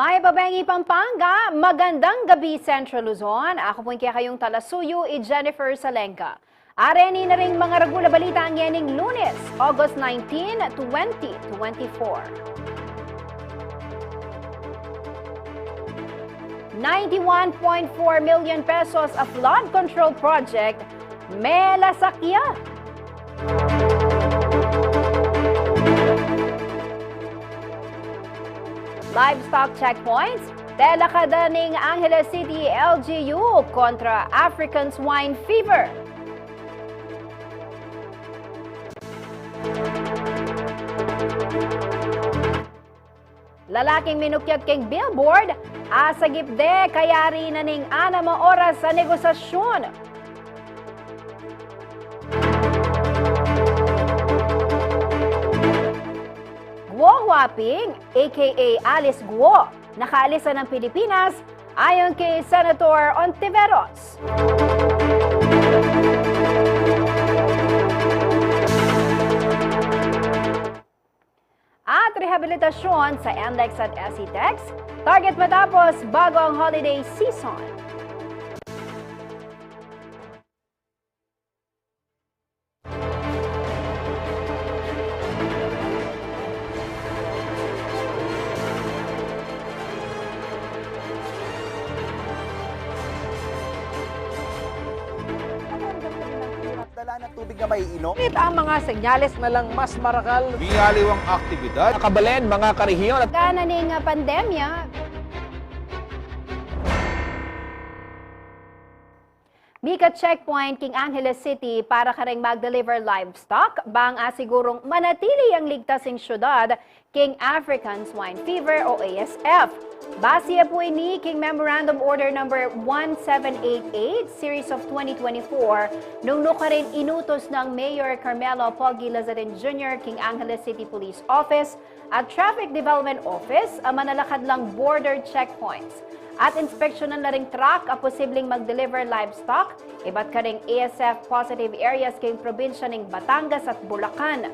May babengi Pampanga, magandang gabi Central Luzon. Ako po kayong talasuyo, Jennifer Salenca. Areni na ring mga ragula balita ang yaning Lunes, August 19, 2024. 91.4 million pesos a flood control project, Mela Sakya. Livestock checkpoints, telakada ng Angeles City LGU kontra African swine fever. Lalaking minukyat keng billboard, asagip de kaya rin na ning 6 oras sa negosasyon. Guo Huaping, aka Alice Guo, nakaalisa ng Pilipinas ayon kay Senator Ontiveros. At rehabilitasyon sa NLEX at SETEX, target matapos bago ang holiday season. Dala ng tubig na maiinom. Ngunit ang mga senyales na lang mas marakal. Miyaliwang aktibidad. Nakabalen, mga karehiyon at Gana ning pandemya, Mika checkpoint King Angeles City para ka ring mag-deliver livestock bang asigurong manatili ang ligtasing syudad King African Swine Fever o ASF. Base po ini King Memorandum Order number 1788 Series of 2024 nung ka rin inutos ng Mayor Carmelo Pogi Lazarin Jr. King Angeles City Police Office at Traffic Development Office ang manalakad lang border checkpoints. At inspeksyonan na ring truck ang posibleng mag-deliver livestock, iba't ka ring ASF positive areas kay probinsya ng Batangas at Bulacan.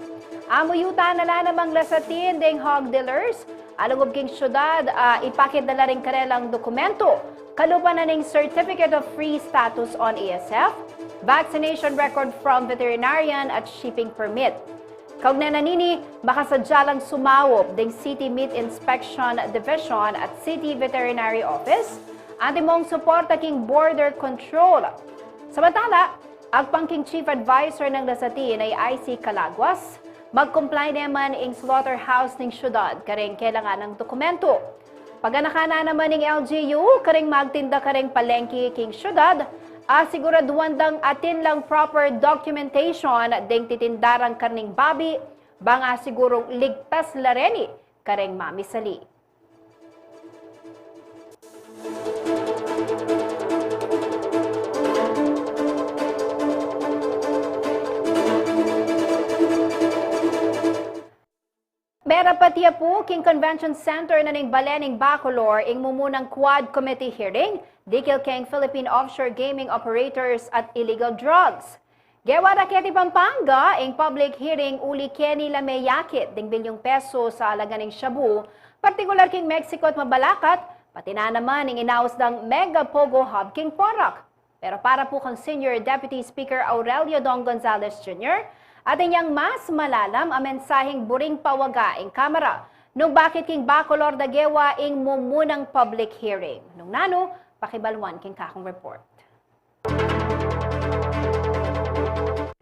Amuyuta na lang namang lasatin ding hog dealers, alunggob king syudad, ipakit na rin karelang dokumento, kalupan na ning Certificate of Free Status on ASF, vaccination record from veterinarian at shipping permit. Kaugnay na nini, makasadya lang sumawop ding City Meat Inspection Division at City Veterinary Office, antimong suporta king border control. Samantala, ang pangking Chief Advisor ng Lasatin ay IC Calaguas, mag-comply naman ang slaughterhouse ng syudad, karing kailangan ng dokumento. Paganakana naman ng LGU, karing magtinda karing palengke king syudad, asiguraduan dang atin lang proper documentation ding titindarang karning babi, bang asigurong ligtas lareni kareng mamisali. Mera patiya po, King Convention Center na ning Balening Bacolor, ing mumunang Quad Committee hearing, dikil keng Philippine Offshore Gaming Operators at Illegal Drugs. Gewa Raketi Pampanga, ing public hearing uli Kenny Lameyakit, ding bilyong peso sa alaganing shabu, partikular king Mexico at Mabalacat, pati na naman ing inaus ng Mega Pogo Hub King Porac. Pero para po kang Senior Deputy Speaker Aurelio Dong Gonzales Jr., at inyang mas malalam ang mensaheng buring pawaga ing kamera nung bakit king Bacolor dagewa ing mumunang public hearing. Nung nano, pakibalwan king kakong report.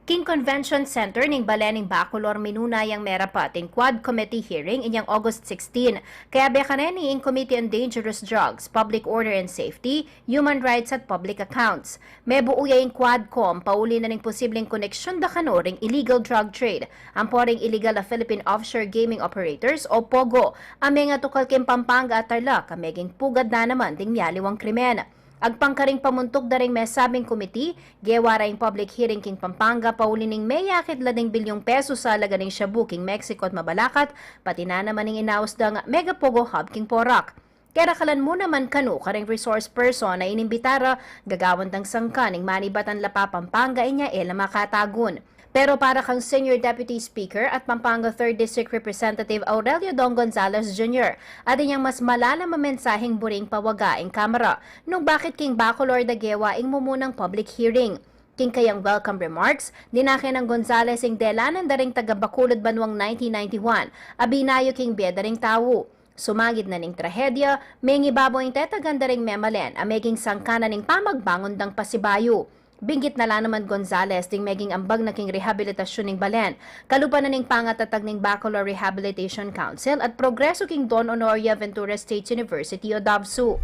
King Convention Center ning Balening Bacolor minunay ang merapating Quad Committee hearing inyang August 16. Kaya bekaneni ing Committee on Dangerous Drugs, Public Order and Safety, Human Rights at Public Accounts. May buuya ing Quadcom, pauli na ning posibleng koneksyon da kanoring illegal drug trade. Ang poring illegal na Philippine Offshore Gaming Operators o POGO, ame nga tukal king Pampanga at Tarlac, ameging pugad na naman ding miyaliwang krimen. Agpangkaring pamuntok daring may sabing committee, gewara ing public hearing king Pampanga paulining may yakit lading bilyong peso sa alaga ning Shabu king Mexico at Mabalacat, pati na naman ing inaos da Mega Pogo Hub king Porac. Kaya kalan mo naman kanu karing resource person na inimbitara gagawan tang sangkaning manibatan lapa Pampanga inya ela makatagun. Pero para kang Senior Deputy Speaker at Pampanga 3rd District Representative Aurelio Dong Gonzales Jr. at inyang mas malalam na mensaheng buring pawagaing kamera nung bakit king Bacolor dagewa ing mumunang public hearing. King kayang welcome remarks, dinakin ng Gonzales ing delanan daring taga Bacolod Banwang 1991, abinayo king bedaring tawo. Sumagid na ning trahedya, may ngibabo ing tetaganda ring memalen, ameging sangkana ning pamagbangon dang pasibayo. Binggit na lang naman Gonzales ding meging ambag na king rehabilitasyon ning Balen. Kalupa na ning pangatatag ning Bacolor Rehabilitation Council at progreso king Don Honoria Ventura State University o DAVSU.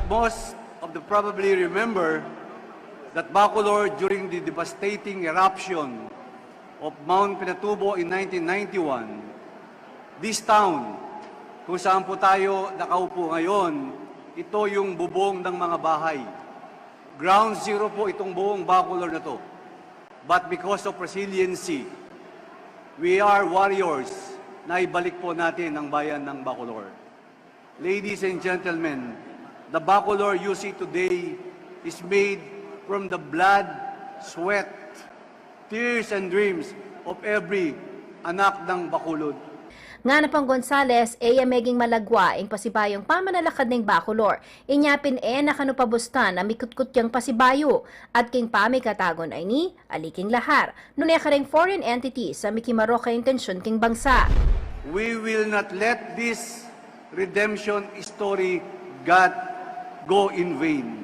Most of the probably remember that Bacolor during the devastating eruption of Mount Pinatubo in 1991, this town kung saan po tayo nakaupo ngayon, ito yung bubong ng mga bahay. Ground zero po itong buong Bacolor na to. But because of resiliency, we are warriors na ibalik po natin ang bayan ng Bacolor. Ladies and gentlemen, the Bacolor you see today is made from the blood, sweat, tears and dreams of every anak ng Bacolod. Nga na pang Gonzales, meging malagwa ing pasibayong pamanalakad ning Bacolor. Inyapin nakanupabustan na mikutkut yang pasibayo at king pamikatagon ay ni aliking lahar. Nunay karing foreign entity sa mikimaro ka intensyon king bangsa. We will not let this redemption story go in vain.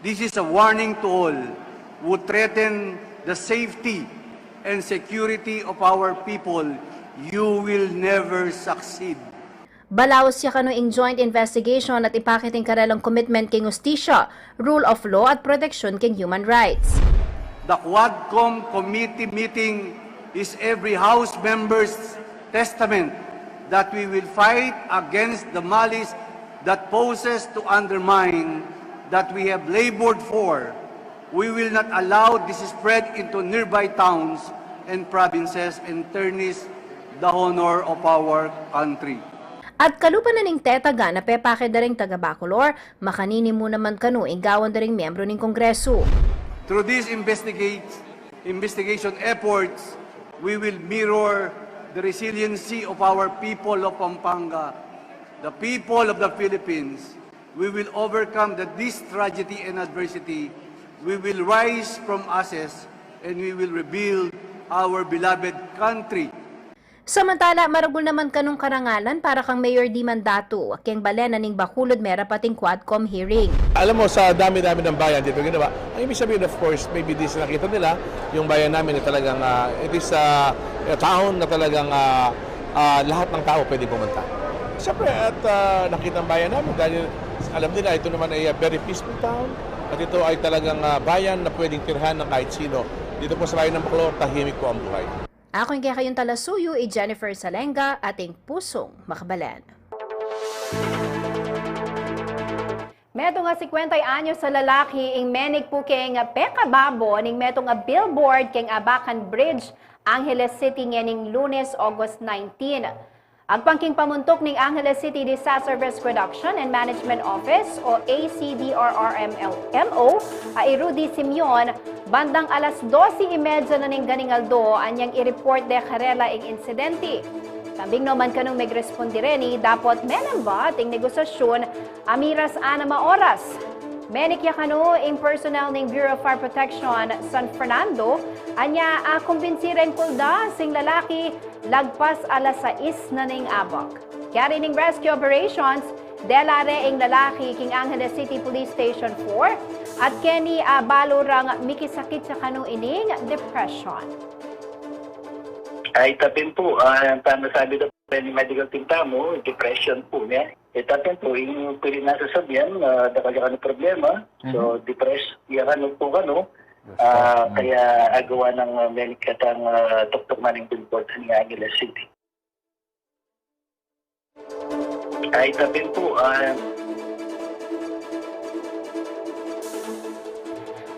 This is a warning to all who threaten the safety and security of our people. You will never succeed. Balaos siya kano ing joint investigation at ipakiting karelang commitment king justisya, rule of law at protection king human rights. The Quadcom committee meeting is every House member's testament that we will fight against the malice that poses to undermine that we have labored for. We will not allow this spread into nearby towns and provinces and tarnish the honor of our country. At kalupa na ning tetaga na pepake da ring taga Bacolor, makanini mo naman kanu igawan da ring miyembro ning Kongreso. Through these investigation efforts, we will mirror the resiliency of our people of Pampanga, the people of the Philippines. We will overcome this tragedy and adversity. We will rise from ashes and we will rebuild our beloved country. Samantala, maragul naman kanong karangalan para kang Mayor Di Mandato, keng Balena ning Bacolod merapating Quadcom hearing. Alam mo, sa dami-dami ng bayan dito ginawa, ang ibig sabihin, of course, maybe this nakita nila, yung bayan namin na talagang, it is a town na talagang lahat ng tao pwede pumunta. Siyempre, at nakita ang bayan namin dahil alam nila, ito naman ay a very peaceful town at ito ay talagang bayan na pwedeng tirhan ng kahit sino. Dito po sa bayan ng Bacolor, tahimik po ang buhay. Ako yung kaya kayong talasuyo, Jennifer Salenga, ating pusong makabalan. Meto nga 50 anyos sa lalaki, ing menig po keng pekababo, ning meto nga billboard keng Abacan Bridge, Angeles City nganing Lunes, August 19. Agpangking pamuntok ning Angeles City Disaster Risk Reduction and Management Office o ACDRRMO ay Rudy Simeon bandang alas 12:30 na ning ganingaldo anyang i-report de karela ing insidente. Tambing naman kanong megresponde ni dapat menamba ting negosasyon amiras 6 oras. Menik yakano ing personnel ning Bureau of Fire Protection San Fernando anya kumbinsiren kulda sing lalaki lagpas alas 6 na ning abak. Kaya ning rescue operations Delare ang lalaki King Angeles City Police Station 4 at Kenny Balorang mikisakit sa kanuining depression. Ay, tapin po, tama sabi daw ni medical team tamo, depression po niya. Tapin po, yung pwede nasasabihan, daka ng problema. So, depressed, yan po kaya agawa ng melikatang Dr. Manning Billboard sa Angeles City. Ay, tapin po,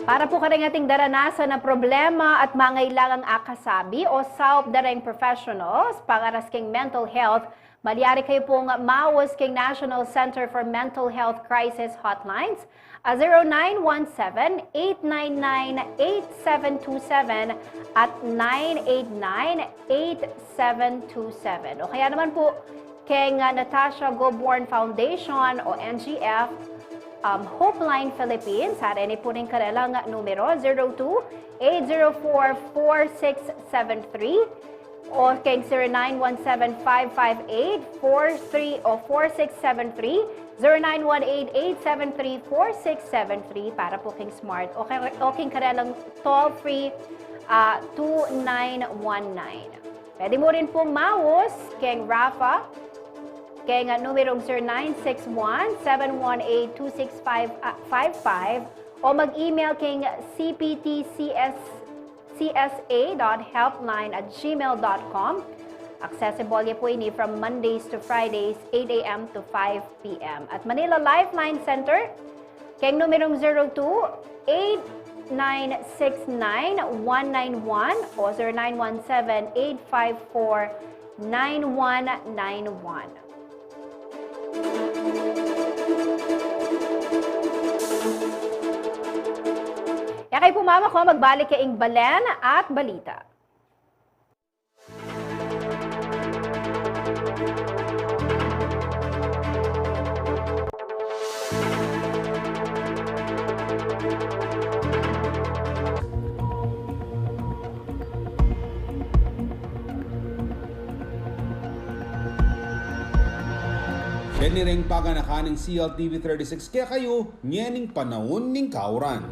Para po karing ating daranasan na problema at mangailangang akasabi o self-darang professionals, pangaras king mental health, malyari kayo pong mawas king National Center for Mental Health Crisis Hotlines, 0917-899-8727 at 989-8727. O kaya naman po king Natasha Goborn Foundation o NGF, Hopeline Philippines, harin po rin karelang numero 02-804-4673 o kay 0917-558-43 o 4673, 0918-873-4673 para po king smart o king karelang toll-free 2919. Pwede mo rin pong mawos king Rafa kaya nga numerong 0961-718-26555 o mag-email kay cptcsa.helpline@gmail.com. Accessible niya po ini from Mondays to Fridays, 8 a.m. to 5 p.m. At Manila Lifeline Center, kaya numerong 02-8969-191 o 0917-854-9191. Kaya kayo pumama ko, magbalik kay Balen at balita. Kaniring paganakaning CLTV 36 kaya kayo nyening panahon ning kauran.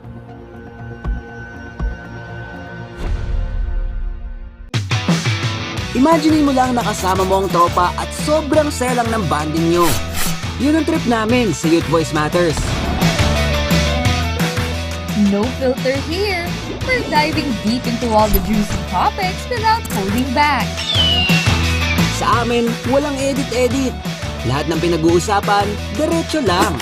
Imagine mo lang nakasama mo ang tropa at sobrang saya lang ng bonding nyo. Yun ang trip namin sa Youth Voice Matters. No filter here. We're diving deep into all the juicy topics without holding back. Sa amin, walang edit-edit. Lahat ng pinag-uusapan, diretso lang.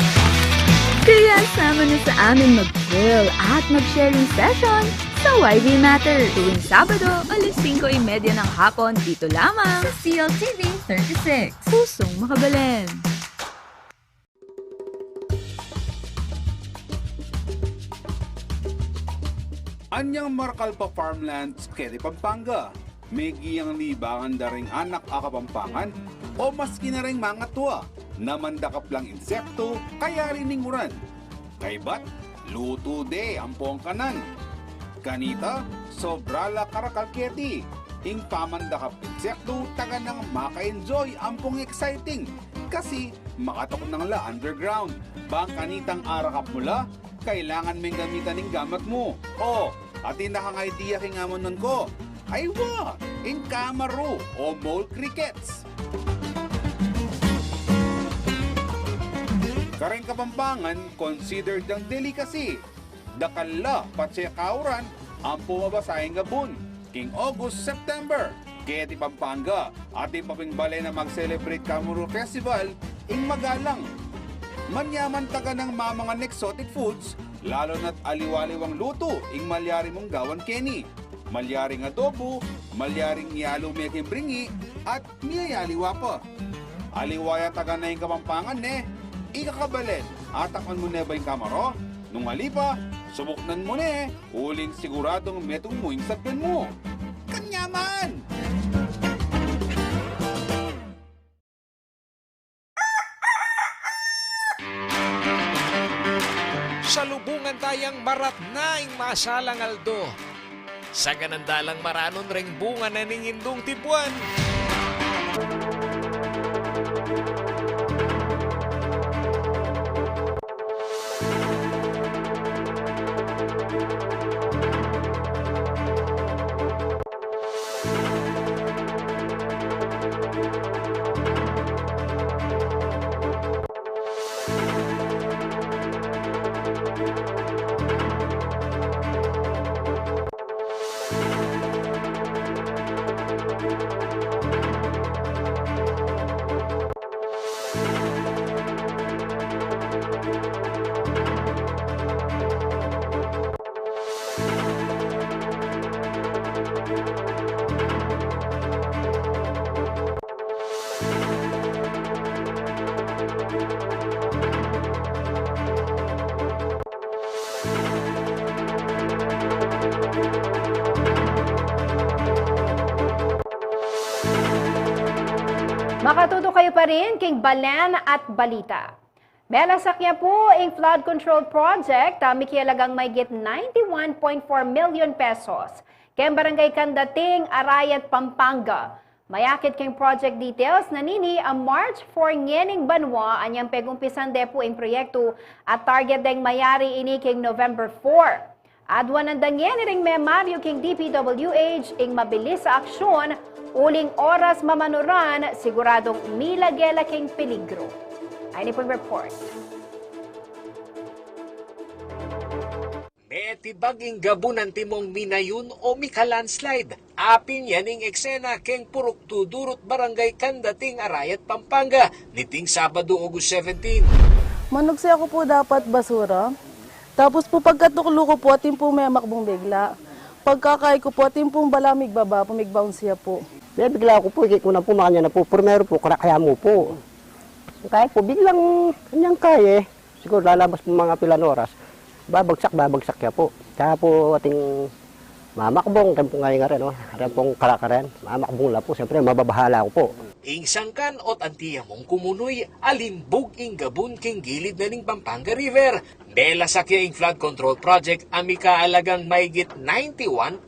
Kaya sama na sa amin mag-chill at mag-sharing session sa YV Matter tuwing Sabado, 5:30 ng hapon dito lamang sa CLTV 36. Pusong Makabalen. Anyang Marcalpa Farmlands, Keri Pampanga. May giyang libangan da ring anak akapampangan o maski na ring mga tuwa na mandakap lang insekto kaya rininguran. Kay bat, luto de ang kanan. Kanita, sobrala karakalketi. Ing pamandakap insekto taga nang maka-enjoy ampong exciting. Kasi makatok nang la underground. Bang kanitang arakap mula, kailangan may gamitan ng gamat mo. O, atin na kang idea kingamon nun ko. Ay wa, in kamaro o mole crickets. Kareng Kapampangan, considered ang delicacy. Dakala, patse kauran, ang pumabasahing gabon. King August, September. Kaya ti Pampanga, ating papingbale na mag-celebrate Kamuro Festival, ing magalang. Manyaman taga ng mga exotic foods, lalo na't aliwaliwang luto, ing malyari mong gawan Kenny. Malyaring adobo, malyaring yalo meking bringi, at miyayaliwa pa. Aliwaya taga na yung Kapampangan ikakabalen, atakon mo na ba yung kamaro? Nung halipa, subuknan mo uling siguradong metong mo yung sakyan mo. Kanyaman! Salubungan tayang marat na ing masalang aldo. Sa ganandalang maranon ring bunga na ningindong tibuan. Makatuto kayo pa rin king Balen at Balita. Melasakya po ang flood control project, mikialagang mayigit 91.4 million pesos. Kaya barangay Kandating, Arayat, Pampanga. Mayakit king project details na nini ang March 4 ngening banwa anyang pegumpisan de po ang proyekto at target deng mayari ini king November 4. Adwan ang dangyan ring Mario king DPWH ing mabilis sa aksyon, uling oras mamanuran, siguradong milagela king peligro. Ay ni pong report. Metibaging gabunan timong minayon o mikalandslide. Apin yaning eksena keng purok tudurot barangay Kandating, Arayat, Pampanga, niting Sabado, August 17. Manugsi ako po dapat basura. Tapos po pagkatuklo ko po, atin po may makbong bigla. Pagkakay ko po, atin pong balamig baba, pumigbound siya po. Bigla ako po, ikit ko na po makanya na po, primero po, kaya mo po. Kaya po, biglang kanyang kaya, siguro lalabas po mga pilan oras, babagsak kaya po. Kaya po ating mamakbong, tayo po ngayon nga rin, rin pong kalakaran, mamakbong lang po, siyempre mababahala ko po. Ing sangkan ot antiya mong kumunoy, alimbog ing gabun king gilid na ning Pampanga River. Bela sakya ing flood control project ami kaalagang mayigit 91.4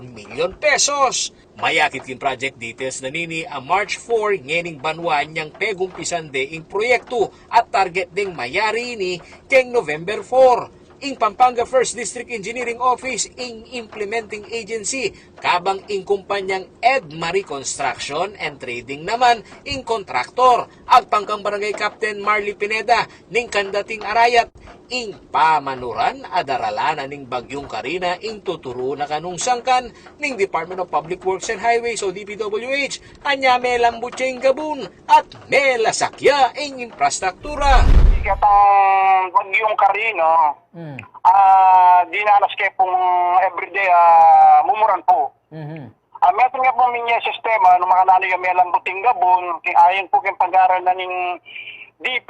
million pesos. Mayakit king project details na nini ang March 4 ngening banwa niyang pegumpisan de ing proyekto at target ding mayari ni keng November 4. Ing Pampanga 1st District Engineering Office ing implementing agency kabang ing kumpanyang Edmarie Construction and Trading naman ing kontraktor ag pangkang barangay Captain Marley Pineda ning Kandating Arayat ing pamanuran adaralanan ning Bagyong Karina ing tuturo na kanung sangkan ning Department of Public Works and Highways o DPWH anya melambutya ing gabun at melasakya ing infrastruktura. Katong Bagyong Karina, dinanas kayo pong everyday mumuran po. Meron nga po minya sistema ng mga nanay may lambuting gabon, ayon po kayong pag-aaral na ning DP,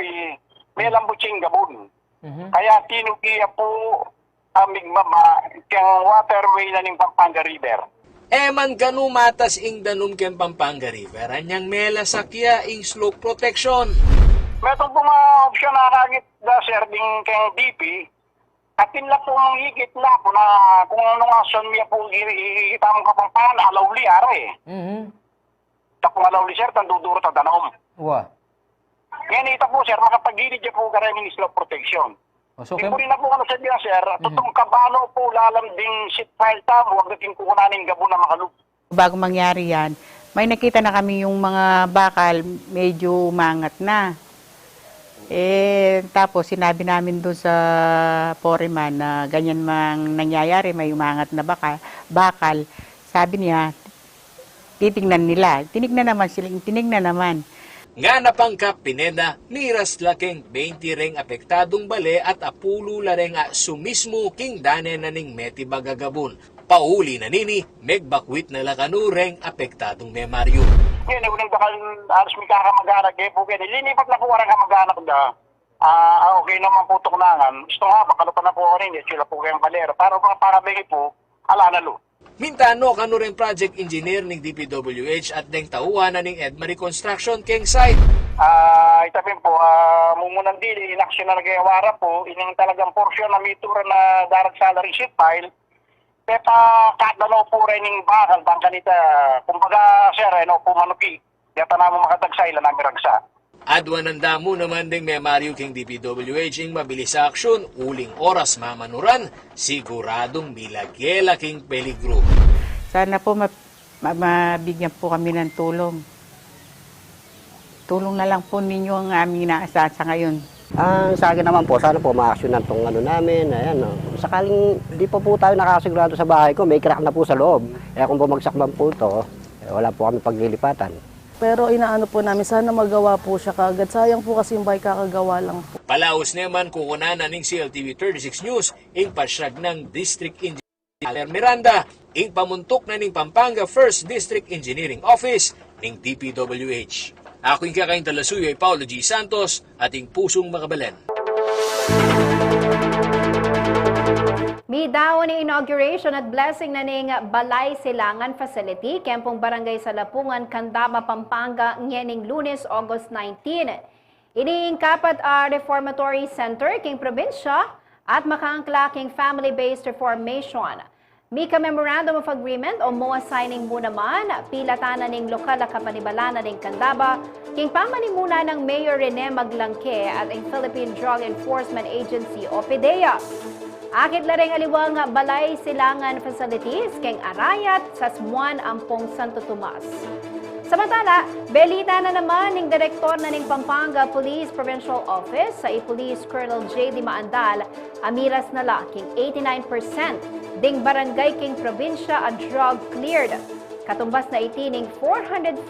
may lambuting gabon. Kaya tinugiya po aming mama kang waterway na ning Pampanga River. Eman ganu matas ing danum ken Pampanga River anyang melasakya ing slope protection. Meron po mga opsyon na kagit da sir ding kang DP. Atin lang po higit na po na kung anong action niya po itamang kapampangan na alawli are. Tapos alawli sir, tandudurot ang danom. Ngayon ito po sir, makapagilid niya po karaming slope protection. Hindi po rin na po ano sabi na sir, tutong kabano po lalamding sheet pile tamo, huwag natin kukunanin gabo na makalup. Bago mangyari yan, may nakita na kami yung mga bakal medyo umangat na. Tapos sinabi namin doon sa foreman na ganyan mang nangyayari, may umangat na bakal. Sabi niya, titingnan nila. Tinignan naman. Nga napangkap Pineda, miras laking 20 reng apektadong bale at apulo lareng sumismo king dane na ning meti bagagabon. Pauli na nini, megbakwit na lakanureng apektadong Mario. Ngayon, unang bakal alas may kakamag-anak eh po kaya nilinipat na po warang kamag-anak da. Okay naman po tuknangan. Gusto nga, makalupan na po ako rin, sila po kayong balero. Para bigay po, alanalo. Mintano kanureng project engineer ng DPWH at deng tauhan ning Edmarie Construction keng site. Itapin po, mumunang dili, inaksyon na nagayawara po, ining talagang porsyon na mitura na darag salary sheet file. Pepa kadano po rin yung bakal, bang kanita, kumbaga sir, po manuki, yata na mo makadagsay lang namin ragsa. Adwan ng damo naman ding Mario king DPWH ing mabilis sa aksyon, uling oras mamanuran, siguradong milagyela king peligro. Sana po mabigyan po kami ng tulong. Tulong na lang po ninyo ang aming inaasahan sa ngayon. Sa akin naman po, sana po ma-actionan tong namin. Ayan, sakaling di pa po tayo nakasigurado sa bahay ko, may crack na po sa loob. Kung bumagsak man po ito, wala po kami paglilipatan. Pero inaano po namin, sana magawa po siya kagad. Sayang po kasi yung bike kakagawa lang po. Palaos naman kukunanan ng CLTV 36 News, ing pasyag ng District Engineer Miranda, ing pamuntok na ning Pampanga 1st District Engineering Office ning DPWH. Ako yung kakain talasuyo ay Paulo G. Santos, ating pusong makabalen. Midaw ni inauguration at blessing na ning Balay Silangan Facility, Kempong Barangay sa Lapungan, Candaba, Pampanga, ngening Lunes, August 19. Iniingkapat a reformatory center king probinsya at makaangkla king family-based reformation. Mika Memorandum of Agreement o MOA signing mo naman, pilatanan ning lokal na kapanibalanan ng Candaba, king pamanimuna ng Mayor Rene Maglangke at ang Philippine Drug Enforcement Agency o PDEA. Akit laring aliwang Balay Silangan Facilities king Arayat sa Smuan, Ampong, Santo Tomas. Samantala, belita na naman ng direktor na ng Pampanga Police Provincial Office sa Police Colonel J.D. Maandal, amiras na laking 89% ding barangay king probinsya a drug cleared. Katumbas na itining 459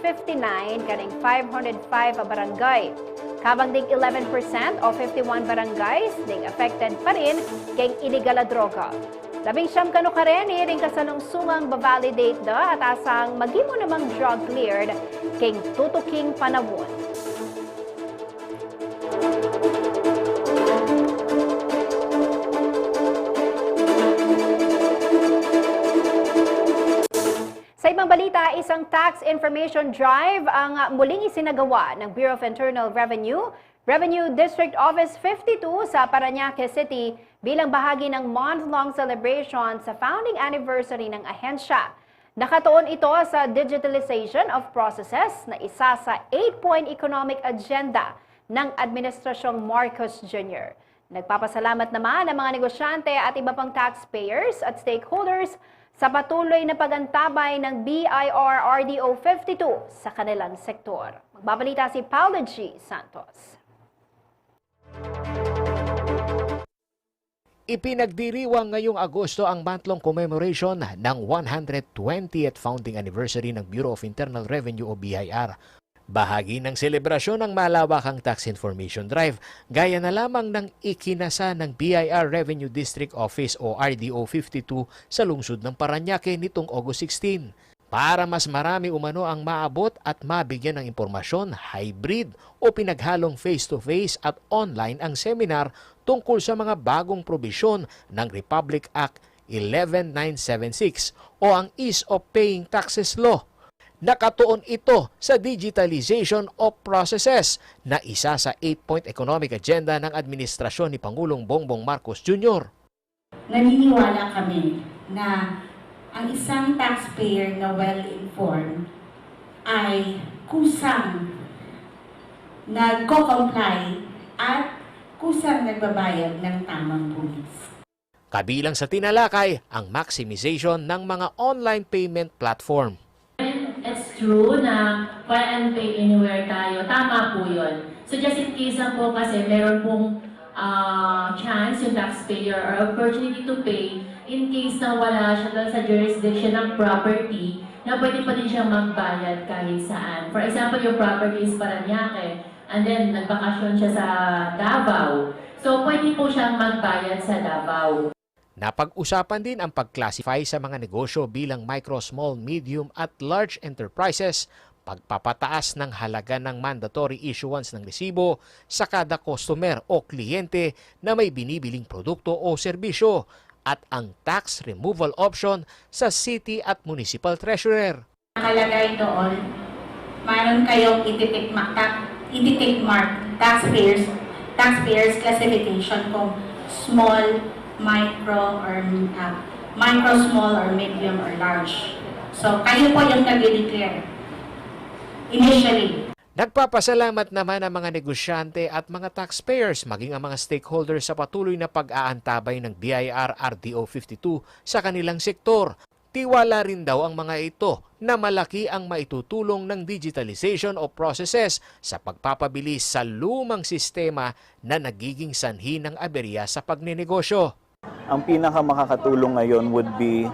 kaning 505 a barangay. Kabang ding 11% o 51 barangays ding affected pa rin kay illegal a droga. 19 kano ka rin ring kasalungsungang bavalidate da at asang magimo namang drug cleared king tutuking panawon. Sa ibang balita, isang tax information drive ang muling isinagawa ng Bureau of Internal Revenue, Revenue District Office 52 sa Parañaque City bilang bahagi ng month-long celebration sa founding anniversary ng ahensya. Nakatuon ito sa digitalization of processes na isa sa 8-point economic agenda ng Administrasyong Marcos Jr. Nagpapasalamat naman ang mga negosyante at iba pang taxpayers at stakeholders sa patuloy na pagantabay ng BIR-RDO 52 sa kanilang sektor. Magbabalita si Paolo G. Santos. Ipinagdiriwang ngayong Agosto ang month-long commemoration ng 120th founding anniversary ng Bureau of Internal Revenue o BIR. Bahagi ng selebrasyon ng malawakang tax information drive, gaya na lamang ng ikinasa ng BIR Revenue District Office o RDO 52 sa lungsod ng Parañaque nitong August 16. Para mas marami umano ang maabot at mabigyan ng impormasyon, hybrid o pinaghalong face-to-face at online ang seminar tungkol sa mga bagong probisyon ng Republic Act 11976 o ang Ease of Paying Taxes Law. Nakatuon ito sa digitalization of processes na isa sa 8-point economic agenda ng administrasyon ni Pangulong Bongbong Marcos Jr. Naniniwala kami na ang isang taxpayer na well-informed ay kusang nagko-comply at kusang nagbabayad ng tamang buwis. Kabilang sa tinalakay ang maximization ng mga online payment platform. It's true na file and pay anywhere tayo. Tama po yun. So just in case lang po kasi meron pong chance yung taxpayer or opportunity to pay in case na wala siya doon sa jurisdiction ng property na pwede pa din siyang magbayad kahit saan. For example, yung property is Parañaque and then nagbakasyon siya sa Davao. So pwede po siyang magbayad sa Davao. Napag-usapan din ang pag-classify sa mga negosyo bilang micro, small, medium at large enterprises, pagpapataas ng halaga ng mandatory issuance ng resibo sa kada customer o kliyente na may binibiling produkto o serbisyo at ang tax removal option sa city at municipal treasurer. Nakalagay doon, mayroon kayong ititik mark taxpayers classification kung small, micro, small, or medium, or large. So, kayo po yung nag-declare initially. Nagpapasalamat naman ang mga negosyante at mga taxpayers maging ang mga stakeholders sa patuloy na pag-aantabay ng BIR RDO 52 sa kanilang sektor. Tiwala rin daw ang mga ito na malaki ang maitutulong ng digitalization of processes sa pagpapabilis sa lumang sistema na nagiging sanhi ng aberya sa pagninegosyo. Ang pinakamakakatulong ngayon would be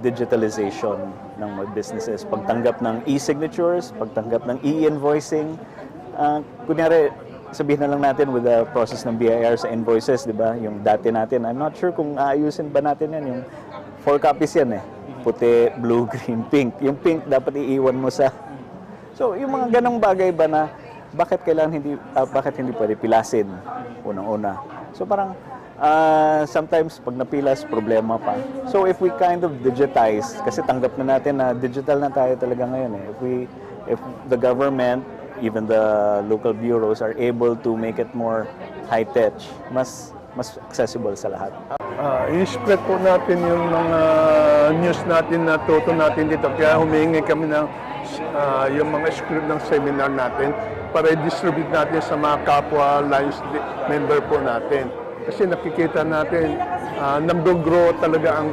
digitalization ng mga businesses. Pagtanggap ng e-signatures, pagtanggap ng e-invoicing. Kunyari, sabihin na lang natin with the process ng BIR sa invoices, di ba? Yung dati natin, I'm not sure kung aayusin ba natin yan. Yung 4 copies yan eh. Puti, blue, green, pink. Yung pink dapat iiwan mo sa... So, yung mga ganong bagay ba na bakit hindi pwede pilasin unang-una. So parang sometimes pag napilas, problema pa. So if we kind of digitize, kasi tanggap na natin na digital na tayo talaga ngayon eh. If the government, even the local bureaus are able to make it more high-tech, mas accessible sa lahat. I-spread po natin yung mga news natin na toto natin dito. Kaya humihingi kami ng yung mga script ng seminar natin para i-distribute natin sa mga kapwa Alliance member po natin. Kasi nakikita natin nag-grow talaga ang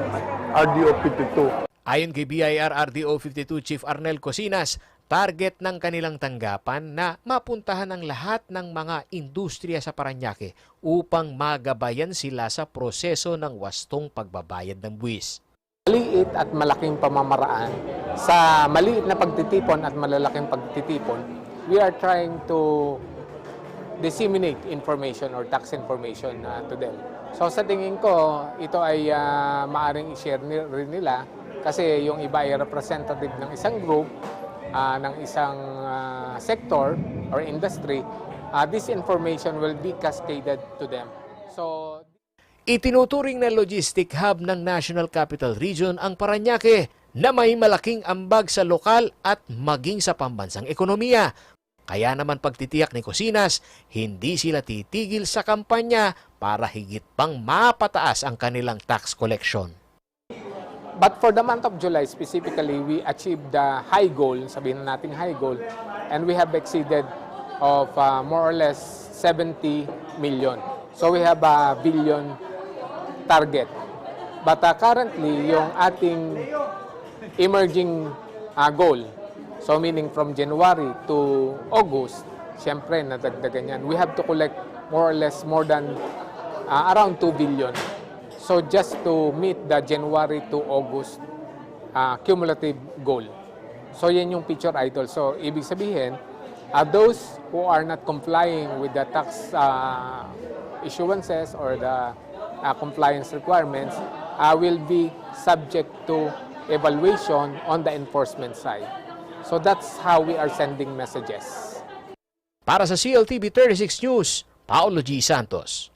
RDO 52. Ayon kay BIR RDO 52 Chief Arnel Cosinas, target ng kanilang tanggapan na mapuntahan ang lahat ng mga industriya sa Parañaque upang magabayan sila sa proseso ng wastong pagbabayad ng buwis. Maliit at malaking pamamaraan sa maliit na pagtitipon at malalaking pagtitipon, we are trying to disseminate information or tax information to them. So sa tingin ko, ito ay maaring i-share rin nila kasi yung iba ay representative ng isang group, ng isang sector or industry, this information will be cascaded to them. So, itinuturing na logistic hub ng National Capital Region ang Parañaque na may malaking ambag sa lokal at maging sa pambansang ekonomiya. Kaya naman pagtitiyak ni Cosinas, hindi sila titigil sa kampanya para higit pang mapataas ang kanilang tax collection. but for the month of July specifically, we achieved the high goal, sabihin na natin high goal, and we have exceeded of more or less 70 million. So we have a billion target. But currently, yung ating emerging goal, so meaning from January to August, siyempre nadagdagan yan. We have to collect more or less more than around 2 billion. So just to meet the January to August cumulative goal. So yan yung picture idol. So ibig sabihin, those who are not complying with the tax issuances or the compliance requirements will be subject to evaluation on the enforcement side. So that's how we are sending messages. Para sa CLTV 36 News, Paolo G. Santos.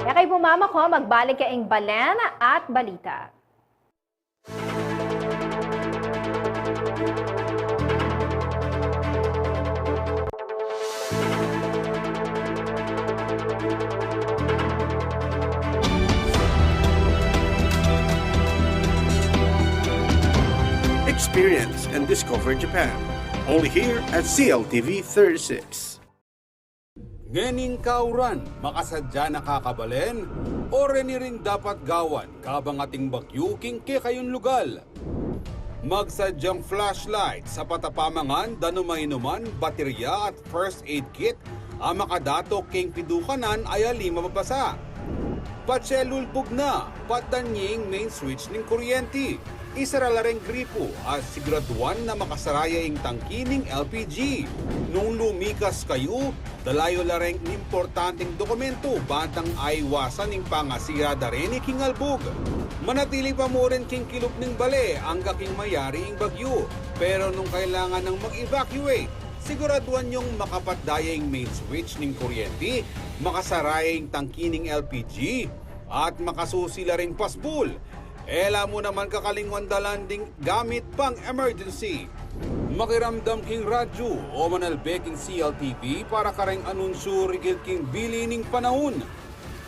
Kaya kay bumama ko, magbalik kaing balen at balita. Experience and discover Japan. Only here at CLTV 36. Ngening kauran, makasadya na kakabalen, o reni rin dapat gawan, kabang ating bagyo king kayon lugal. Magsadyang flashlight sa patapamangan, danumay-numan, baterya at first aid kit, ang makadato king pidukanan ay alima mabasa. Patselulbog na, patanying main switch ng kuryente. Isara la rin gripo at siguraduan na makasaraya ang tangki ng LPG. Nung lumikas kayo, dalayo la rin importanteng dokumento bantang aiwasan ng pangasira da rin king albog. Manatili pa mo rin king kilop ng bale ang kaking mayari ang bagyo. Pero nung kailangan ng mag-evacuate, siguraduan yung makapatdaya ang main switch ng kuryente, makasaraya ang tangki ng LPG, at makasusila rin pasbul. Ela mo naman kakalingwan dalanding gamit pang emergency. Makiramdam king radyo o manalbeking CLTV para kareng anunsyo rigid king bilining panahon.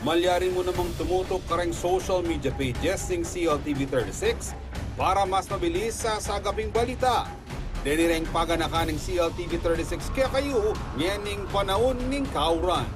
Malyarin mo namang tumutok kareng social media pages ng CLTV 36 para mas mabilis sa sagaping balita. Denireng paganakan ng CLTV 36 kaya kayo nyening panahon ning kauran.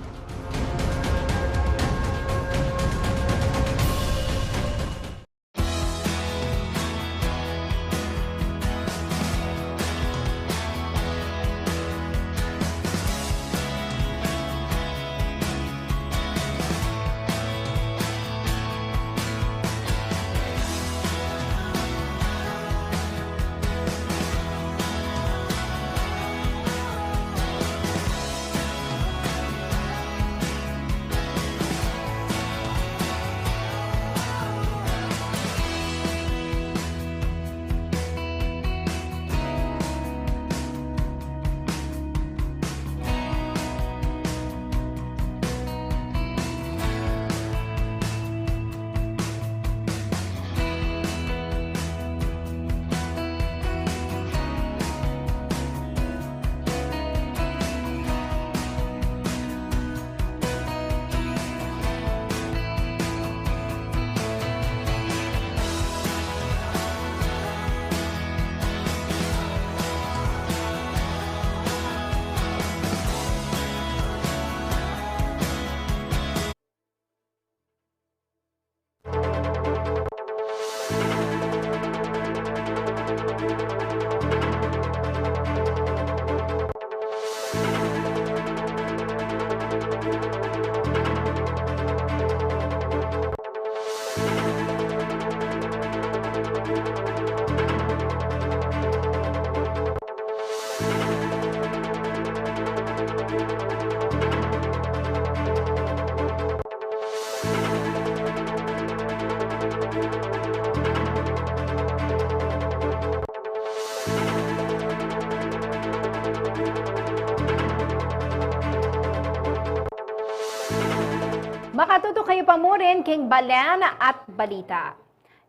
Makatuto kayo pa mo rin king Balen at balita.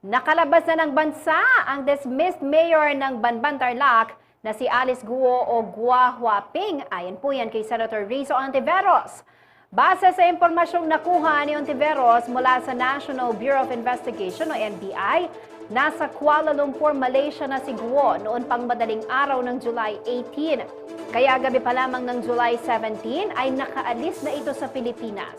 Nakalabas na ng bansa ang dismissed mayor ng Banban Tarlac na si Alice Guo o Gua Huaping. Ayon po yan kay Senator Rizzo Ontiveros. Base sa impormasyong nakuha ni Ontiveros mula sa National Bureau of Investigation o NBI, nasa Kuala Lumpur, Malaysia na si Guo noon pang madaling araw ng July 18. Kaya gabi pa lamang ng July 17 ay nakaalis na ito sa Pilipinas.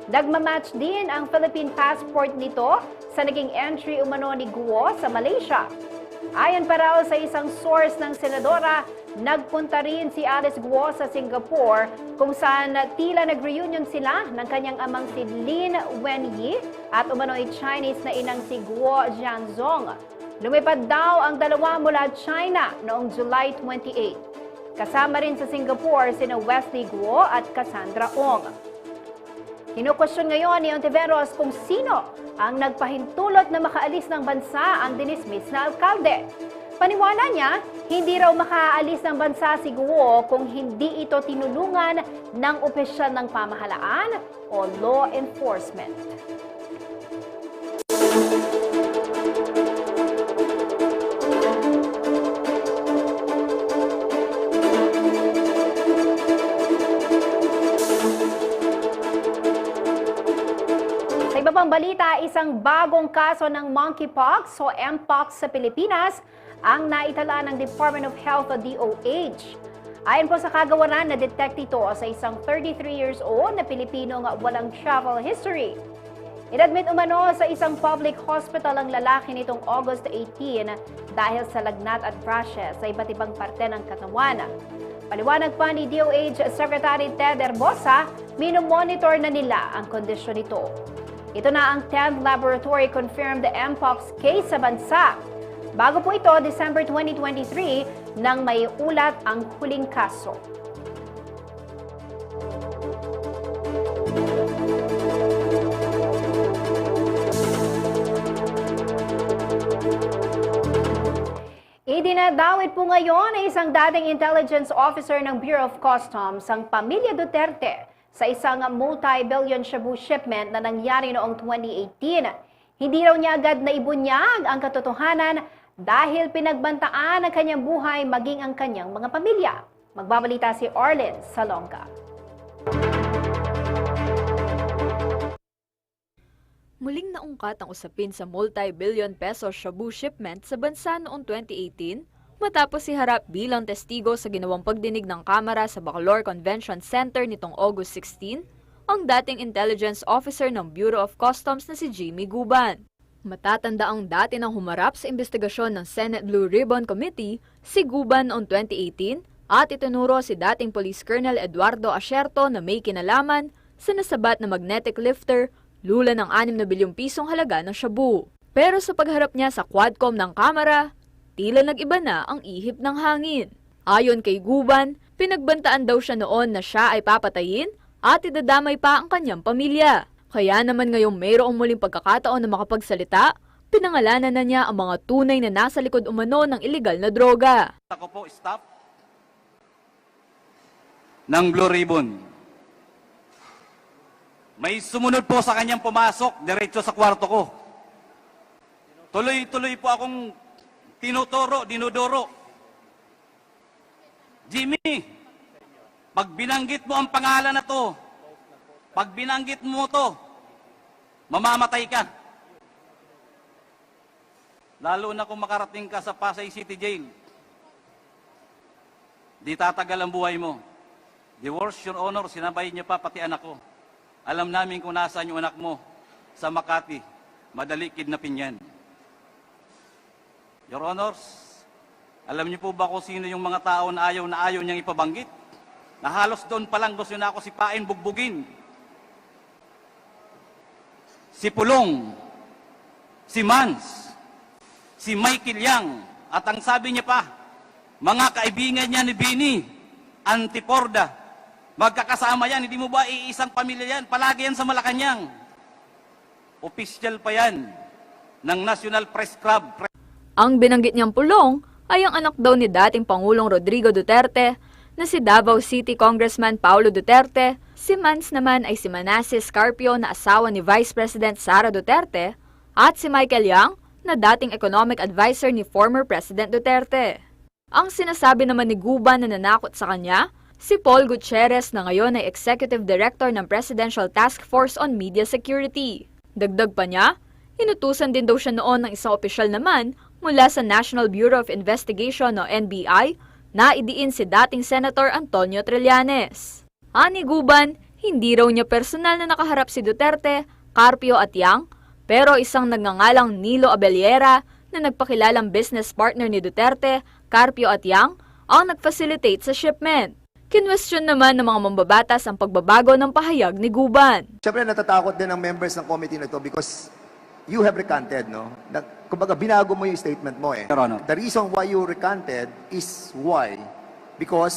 Nagmamatch din ang Philippine passport nito sa naging entry umano ni Guo sa Malaysia. Ayon pa raw sa isang source ng senadora, nagpunta rin si Alice Guo sa Singapore kung saan tila nag-reunion sila ng kanyang amang si Lin Wenyi at umano'y Chinese na inang si Guo Jianzong. Lumipad daw ang dalawa mula China noong July 28. Kasama rin sa Singapore sina Wesley Guo at Cassandra Ong. Kinukwestiyon ngayon ni Ontiveros kung sino ang nagpahintulot na makaalis ng bansa ang dinismiss na alkalde. Paniwala niya, hindi raw makaalis ng bansa si Guo kung hindi ito tinulungan ng opisyal ng pamahalaan o law enforcement. Sa iba pang balita, isang bagong kaso ng monkeypox o Mpox sa Pilipinas ang naitala ng Department of Health o DOH. Ayon po sa kagawaran, na-detect ito sa isang 33 years old na Pilipinong walang travel history. Inadmit umano sa isang public hospital ang lalaki nitong August 18 dahil sa lagnat at rashes sa iba't ibang parte ng katawan. Paliwanag pa ni DOH Secretary Ted Herbosa, minomonitor na nila ang kondisyon nito. Ito na ang 10th laboratory-confirmed Mpox case sa bansa. Bago po ito, December 2023, nang may ulat ang huling kaso. Idinadawit po ngayon ay isang dating intelligence officer ng Bureau of Customs ang pamilya Duterte sa isang multi-billion shabu shipment na nangyari noong 2018. Hindi raw niya agad na ibunyag ang katotohanan dahil pinagbantaan ang kanyang buhay maging ang kanyang mga pamilya. Magbabalita si Arlen Salonga. Muling naungkat ang usapin sa multi-billion peso shabu shipment sa bansa noong 2018 matapos iharap bilang testigo sa ginawang pagdinig ng Kamara sa Bacolor Convention Center nitong August 16 ang dating intelligence officer ng Bureau of Customs na si Jimmy Guban. Matatanda ang dati nang humarap sa investigasyon ng Senate Blue Ribbon Committee si Guban noong 2018 at itinuro si dating Police Colonel Eduardo Asierto na may kinalaman sa nasabat na magnetic lifter lula ng 6 na bilyong pisong halaga ng shabu. Pero sa pagharap niya sa Quadcom ng Kamara, tila nag-iba na ang ihip ng hangin. Ayon kay Guban, pinagbantaan daw siya noon na siya ay papatayin at idadamay pa ang kanyang pamilya. Kaya naman ngayong mayroong muling pagkakataon na makapagsalita, pinangalanan na niya ang mga tunay na nasa likod umano ng iligal na droga. Ako po, staff ng Blue Ribbon. May sumunod po sa kanyang pumasok, diretso sa kwarto ko. Tuloy-tuloy po akong dinuduro. Jimmy, pag binanggit mo ang pangalan na to, pag binanggit mo to, mamamatay ka. Lalo na kung makarating ka sa Pasay City Jail. Di tatagal ang buhay mo. The worst, Your Honor, sinabay niya pa pati anak ko. Alam namin kung nasaan yung anak mo sa Makati. Madali kidnapin yan. Your Honors, alam niyo po ba kung sino yung mga tao na ayaw niyang ipabanggit? Na halos doon pa lang gusto na ako sipain, bugbugin. Si Pulong, si Mans, si Michael Yang, at ang sabi niya pa, mga kaibigan niya ni Bini, Antiporda, magkakasama yan, hindi mo ba iisang pamilya yan? Palagi yan sa Malacanang. Opisyal pa yan ng National Press Club. Ang binanggit niyang Pulong ay ang anak daw ni dating Pangulong Rodrigo Duterte na si Davao City Congressman Paulo Duterte, si Mans naman ay si Manasseh Scarpio na asawa ni Vice President Sara Duterte, at si Michael Yang na dating economic advisor ni former President Duterte. Ang sinasabi naman ni Guban na nanakot sa kanya, si Paul Gutierrez na ngayon ay Executive Director ng Presidential Task Force on Media Security. Dagdag pa niya, inutusan din daw siya noon ng isang opisyal naman mula sa National Bureau of Investigation o NBI na idiin si dating Senator Antonio Trillanes. Ani Guban, hindi raw niya personal na nakaharap si Duterte, Carpio at Yang, pero isang nagngangalang Nilo Abellera na nagpakilalang business partner ni Duterte, Carpio at Yang, ang nag-facilitate sa shipment. Kinwestiyon naman ng mga mambabatas ang pagbabago ng pahayag ni Guban. Siyempre natatakot din ang members ng committee na ito because you have recanted, no? Kumbaga, binago mo yung statement mo eh. Your Honor. The reason why you recanted is why? Because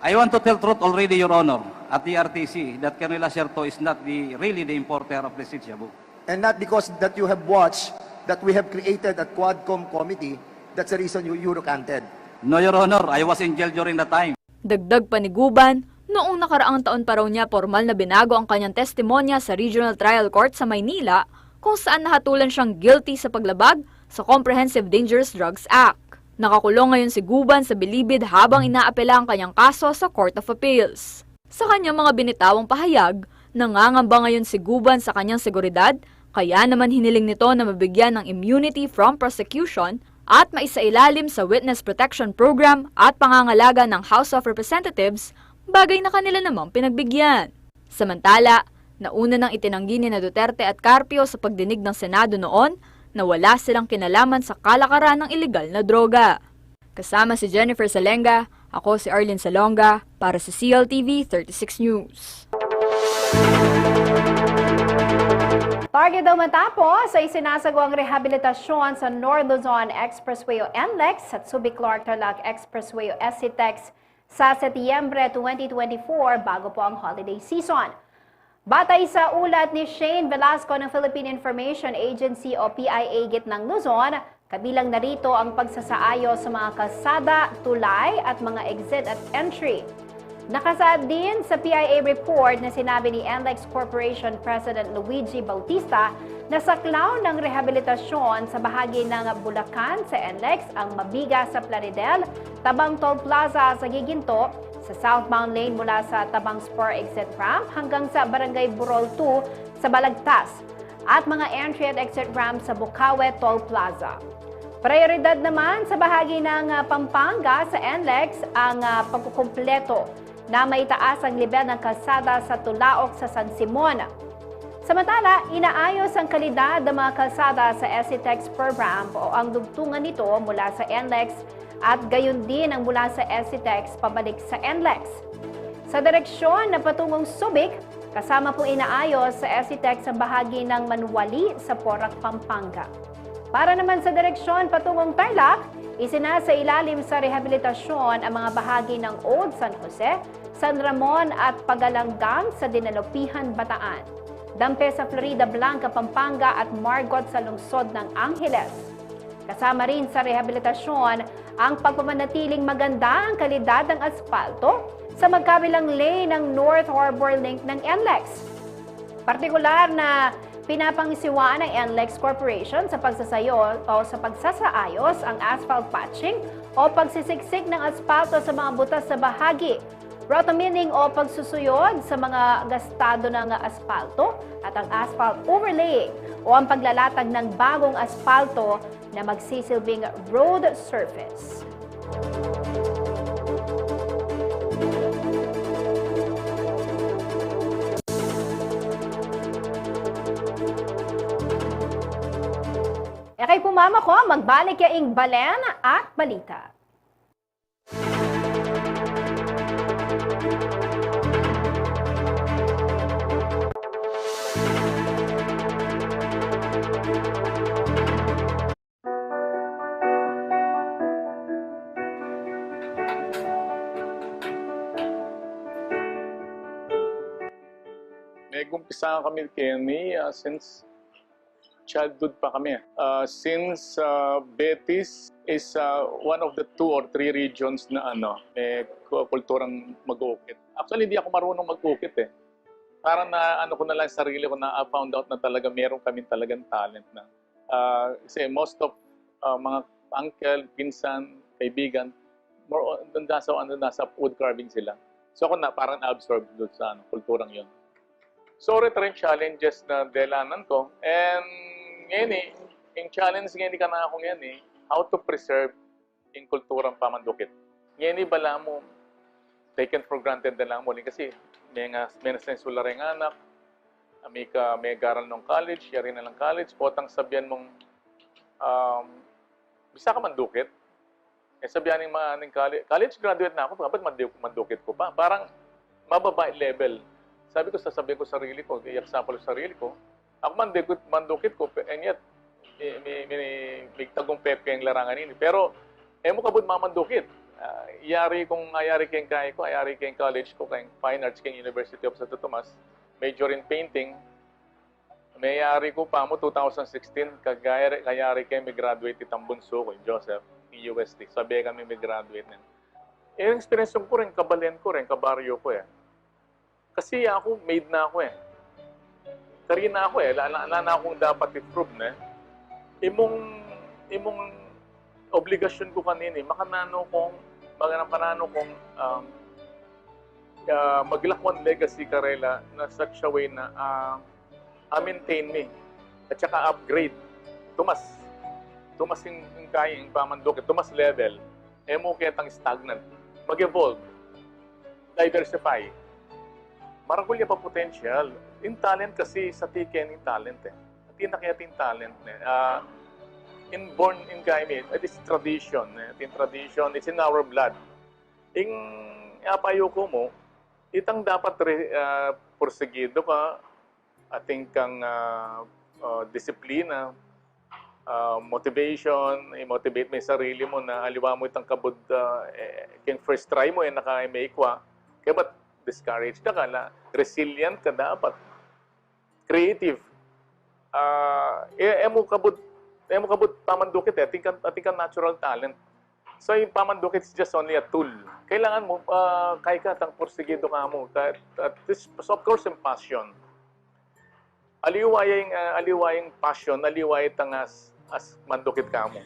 I want to tell truth already, Your Honor, at the RTC, that Colonel Acerto is not really the importer of the Shabu. and not because that you have watched that we have created a Quadcom committee, that's the reason you recanted. No, Your Honor, I was in jail during that time. Dagdag pa ni Guban, noong nakaraang taon pa raw niya formal na binago ang kanyang testimonya sa Regional Trial Court sa Maynila, kung saan nahatulan siyang guilty sa paglabag sa Comprehensive Dangerous Drugs Act. Nakakulong ngayon si Guban sa bilibid habang inaapela ang kanyang kaso sa Court of Appeals. Sa kanyang mga binitawang pahayag, nangangamba ngayon si Guban sa kanyang seguridad, kaya naman hiniling nito na mabigyan ng immunity from prosecution at maisailalim sa Witness Protection Program at pangangalaga ng House of Representatives, bagay na kanila namang pinagbigyan. Samantala, nauna nang itinanggi ni Duterte at Carpio sa pagdinig ng Senado noon na wala silang kinalaman sa kalakaran ng ilegal na droga. Kasama si Jennifer Salenga, ako si Arlene Salonga para sa CLTV 36 News. Target daw matapos sa isinasagawang rehabilitasyon sa North Luzon Expressway o NLEX at Subic Clark Tarlac Expressway o SCTEX sa Setyembre 2024 bago po ang holiday season. Batay sa ulat ni Shane Velasco ng Philippine Information Agency o PIA Gitnang Luzon, kabilang narito ang pagsasaayos sa mga kalsada, tulay at mga exit at entry. Nakasaad din sa PIA report na sinabi ni NLEX Corporation President Luigi Bautista na saklaw ng rehabilitasyon sa bahagi ng Bulacan sa NLEX ang Mabiga sa Plaridel, Tabang Toll Plaza sa Giginto, sa southbound lane mula sa Tabang Spur Exit Ramp hanggang sa Barangay Burol 2 sa Balagtas at mga entry at exit ramp sa Bukawe Toll Plaza. Prioridad naman sa bahagi ng Pampanga sa NLEX ang pagkukumpleto na maitaas ang level ng kalsada sa Tulaok sa San Simon. Samantala, inaayos ang kalidad ng mga kalsada sa SCTEX per ramp o ang dugtungan nito mula sa NLEX at gayon din ang mula sa SCTEX pabalik sa NLEX. Sa direksyon na patungong Subic, kasama pong inaayos sa SCTEX ang bahagi ng Manuwali sa Porac, Pampanga. Para naman sa direksyon patungong Tarlac, isinasa ilalim sa rehabilitasyon ang mga bahagi ng Old San Jose, San Ramon at Pagalanggang sa Dinalupihan, Bataan, Dampe sa Florida Blanca, Pampanga at Margot sa lungsod ng Angeles. Kasama rin sa rehabilitasyon ang pagpapanatiling maganda ang kalidad ng asfalto sa magkabilang lane ng North Harbor Link ng NLEX. Partikular na pinapangisiwaan ng NLEX Corporation sa pagsasayo o sa pagsasaayos ang asphalt patching o pagsisiksik ng asfalto sa mga butas sa bahagi, rotomining o pagsusuyod sa mga gastado ng asfalto at ang asphalt overlaying o ang paglalatag ng bagong asfalto na magsisilbing road surface. Kay pumama ko, magbalik yaing balen at balita. May gumpisahan kami kay Kenny since childhood pa kami. Since Betis is one of the 2 or 3 regions na may kulturang mag-uukit. Actually, hindi ako marunong mag-uukit eh. Parang na ko na lang sarili ko na found out na talaga meron kami talagang talent na. Kasi most of mga uncle, pinsan, kaibigan, more on nasa wood carving sila. So ako na parang na-absorb doon sa kulturang yun. So rin challenges na delanan ko. And ngayon yung challenge ngayon ka na ako ngayon how to preserve yung kulturang pamandukit. Ngayon bala mo, taken for granted na lang mo kasi may nasensula rin anak, may garal ng college, yari na lang college, potang sabihan mong bisa ka mandukit. Sabihan ng mga college graduate na ako, dapat mandukit ko pa. Parang mababa level. Sasabihin ko sarili ko, i-example sa sarili ko, ako mandukit ko, and yet, may tagumpep kayong larangan ini. Pero, mo kabud mamandukit. Ayari kayong kaya ko, ayari kayong college ko, kayong Fine Arts, kayong University of Santo Tomas, major in painting. Mayari ko pa mo, 2016, kayari kayo may graduate itang bunso ko, Joseph, in UST. Sabi kami may graduate na. Yung experience ko rin, kabalen ko rin, kabaryo ko Kasi ako, made na ako Karina ako Lala na akong dapat i-prove na. Imong obligasyon ko kanina, makanano kong maglakwan legacy karela na such a way na maintain me at saka upgrade. Tumas yung kaya yung pamandukit, tumas level. Mo ketang stagnant. Mag-evolve. Diversify. Maragulya pa potential. Yung talent kasi sa tiken yung talent At yung nakita yung talent inborn in kami, it is tradition. Yung tradition, it's in our blood. Yung apayo ko mo, itang dapat porsigido ka, ating kang disiplina, motivation, i-motivate mo yung sarili mo na aliwa mo itang kabud, yung first try mo naka-makewa, kaya ba't discourage ka na, resilient ka dapat, creative, mo kabud pamandukit ating ka natural talent. So yung pamandukit is just only a tool. Kailangan mo, kaya ka, tang porsigido ka mo. This, of course, yung passion. Aliwayang passion, aliway tang as mandukit ka mo.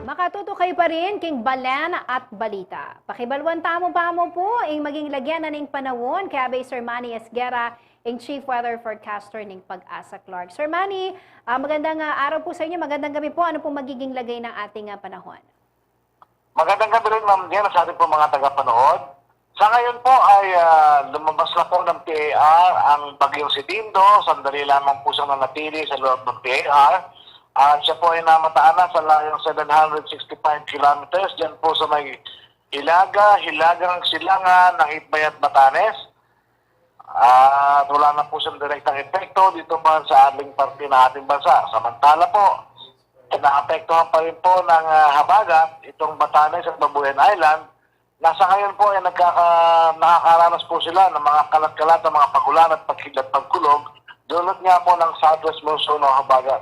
Makatutukay pa rin king balan at balita. Pakibalwan tamo po ang maging lagyan na ning panahon kaya bay Sir Manny Esguera, ang Chief Weather Forecaster ning Pag-asa Clark. Sir Manny, magandang araw po sa inyo, magandang gabi po. Ano po magiging lagay ng ating panahon? Magandang gabi rin, Ma'am Diana, sa ating po mga tagapanood. Sa ngayon po ay lumabas na po ng PAR ang bagyong si Dindo. Sandali lamang po siyang nanatili sa loob ng PAR. Siya po ay namataan na sa layong 765 kilometers dyan po sa may Hilagang Silangan ng Itbay at Batanes. At wala na po siyang direktang epekto dito pa sa aming parte na ating bansa. Samantala po, naapektuhan pa rin po ng habagat itong Batanes at Babuyan Island Nasa ngayon po ay nakakaranas po sila ng mga kalat-kalat ng mga pagulan at pagkidlat pagkulog dulot nga po ng southwest monsoon o habagat.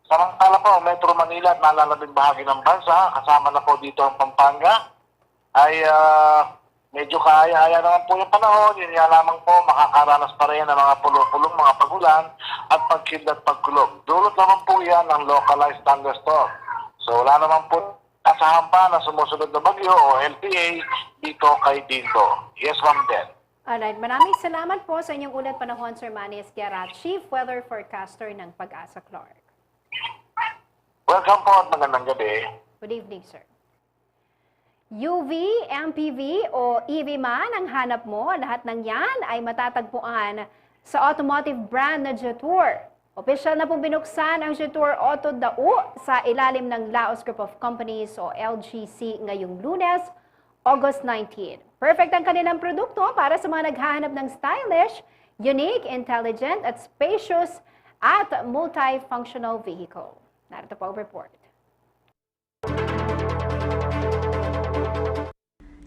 Samantala po, Metro Manila at nalalabing bahagi ng bansa, kasama na po dito ang Pampanga, ay medyo kaya-haya naman po yung panahon. Yun nga lamang po, makakaranas pa rin ng mga pulo-pulong mga pagulan at pagkidlat pagkulog. Dulot naman po yan ng localized thunderstorm. So wala naman po kasahan pa na sumusunod na bagyo o LPA dito kay Dindo. Yes, Ma'am Den. Alright, maraming salamat po sa inyong ulat panahon, Sir Manny Esquiara, Chief Weather Forecaster ng Pag-asa Clark. Welcome po at magandang gabi. Good evening, sir. UV, MPV o EV man ang hanap mo, lahat ng yan ay matatagpuan sa automotive brand na Jetour. Opisyal na pong binuksan ang Jetour Auto Dau sa ilalim ng Laos Group of Companies o LGC ngayong Lunes, August 19. Perfect ang kanilang produkto para sa mga naghahanap ng stylish, unique, intelligent at spacious at multifunctional vehicle. Narito po ang report.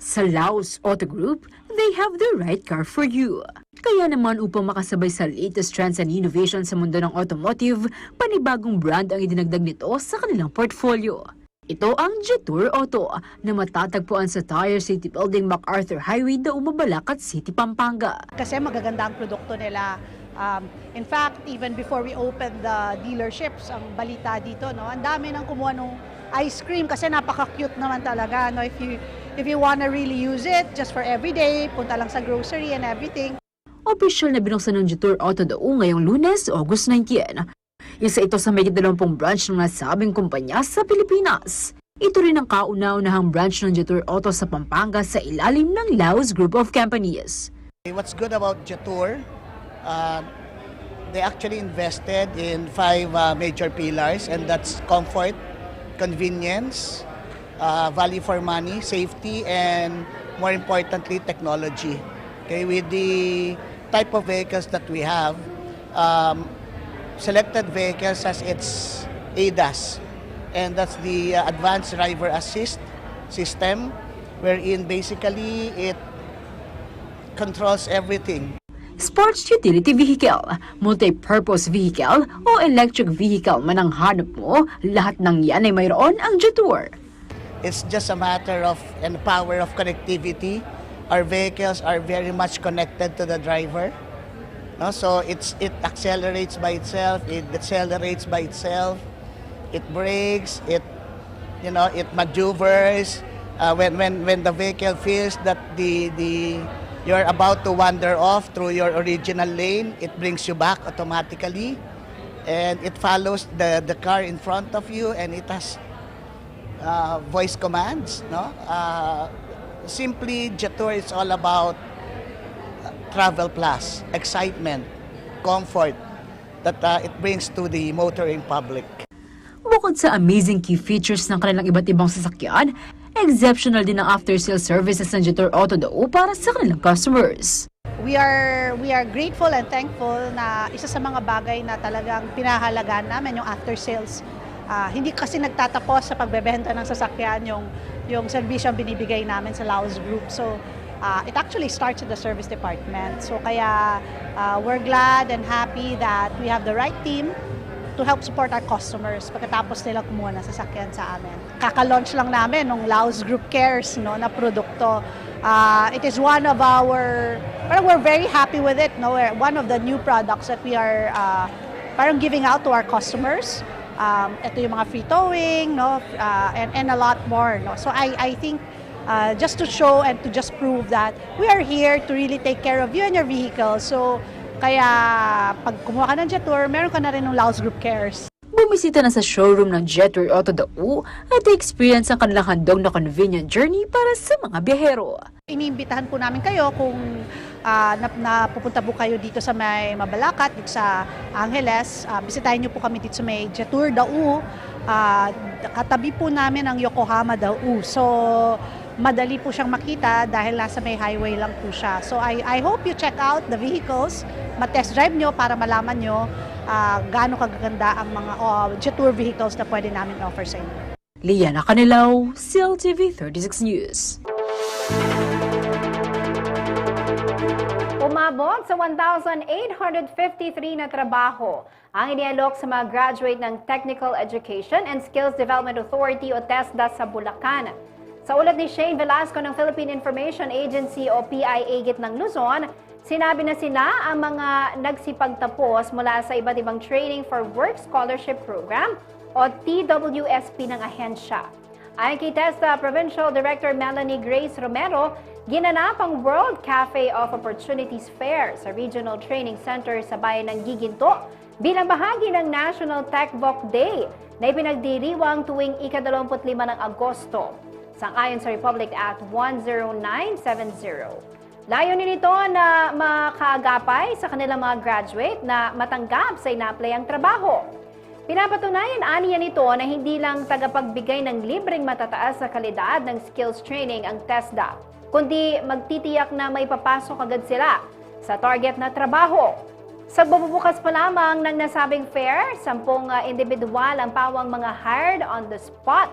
Sa Laos Auto Group, they have the right car for you. Kaya naman upang makasabay sa latest trends and innovation sa mundo ng automotive, panibagong brand ang idinagdag nito sa kanilang portfolio. Ito ang Jetour Auto na matatagpuan sa Tire City Building, MacArthur Highway, Dau, Mabalacat City, Pampanga. Kasi magaganda ang produkto nila. In fact, even before we opened the dealerships, ang balita dito, no, ang dami nang kumuha ng ice cream kasi napaka-cute naman talaga. No? If you wanna really use it just for everyday, punta lang sa grocery and everything. Opisyal na binuksan ng Jetour Auto Dau ngayong Lunes, August 19. Isa ito sa may 20 branch ng nasabing kumpanya sa Pilipinas. Ito rin ang kauna-unahang branch ng Jetour Auto sa Pampanga sa ilalim ng Laos Group of Companies. What's good about Jetour, they actually invested in 5 major pillars, and that's comfort, convenience, value for money, safety, and more importantly, technology. Okay, with the type of vehicles that we have, selected vehicles has its ADAS, and that's the Advanced Driver Assist System, wherein basically it controls everything. Sports utility vehicle, multi-purpose vehicle o electric vehicle man ang hanap mo, lahat ng yan ay mayroon ang Jetour. It's just a matter of and power of connectivity. Our vehicles are very much connected to the driver. No, so it accelerates by itself, it decelerates by itself, it brakes, it maneuvers. When the vehicle feels that you're about to wander off through your original lane, it brings you back automatically, and it follows the car in front of you, and it has voice commands. No, simply Jetour is all about travel plus, excitement, comfort that it brings to the motoring public. Bukod sa amazing key features ng kanilang iba't ibang sasakyan, exceptional din ang after-sale services ng Jetour Auto Dau para sa kanilang customers. We are grateful and thankful na isa sa mga bagay na talagang pinahalagaan namin yung after sales. Hindi kasi nagtatapos sa pagbebenta ng sasakyan yung serbisyong binibigay namin sa Laos Group. So it actually starts in the service department. So kaya we're glad and happy that we have the right team to help support our customers pagkatapos nila kumuha ng sasakyan sa amin. Kaka-launch lang namin ng Laos Group Cares, no, na produkto. It is one of we're very happy with it. No? One of the new products that we are parang giving out to our customers. Ito yung mga free towing, no, and a lot more. No? So I think just to show and to just prove that we are here to really take care of you and your vehicle. So, kaya pag kumuha ka ng Jetour, meron ka na rin ng Laos Group Cares. Bumisita na sa showroom ng Jetour Auto Dau at i-experience ang kanilang handog na convenient journey para sa mga biyahero. Iniimbitahan po namin kayo kung napupunta po kayo dito sa may Mabalacat, dito sa Angeles. Bisitahin niyo po kami dito sa may Jetour Dau. Katabi po namin ang Yokohama Dau. So, madali po siyang makita dahil nasa may highway lang po siya. So I hope you check out the vehicles, ma-test drive nyo para malaman nyo gaano kagaganda ang mga Jetour vehicles na pwede namin offer sa inyo. Liana Canilaw, CLTV 36 News. Umabot sa 1,853 na trabaho ang inialok sa mga graduate ng Technical Education and Skills Development Authority o TESDA sa Bulacan. Sa ulat ni Shane Velasco ng Philippine Information Agency o PIA Gitnang Luzon, sinabi na sila ang mga nagsipagtapos mula sa iba't ibang Training for Work Scholarship Program o TWSP ng ahensya. Ayon kay TESDA Provincial Director Melanie Grace Romero, ginanap ang World Cafe of Opportunities Fair sa Regional Training Center sa bayan ng Giginto bilang bahagi ng National Tech Voc Day na ipinagdiriwang tuwing ika-25 ng Agosto, sang-ayon sa Republic Act 10970. Layunin nito na makaagapay sa kanilang mga graduate na matanggap sa inaplayang trabaho. Pinapatunayan aniya nito na hindi lang tagapagbigay ng libreng matataas na kalidad ng skills training ang TESDA, kundi magtitiyak na may papasok agad sila sa target na trabaho. Sa bububukas pa lamang ng nasabing fair, 10 individual ang pawang mga hired on the spot.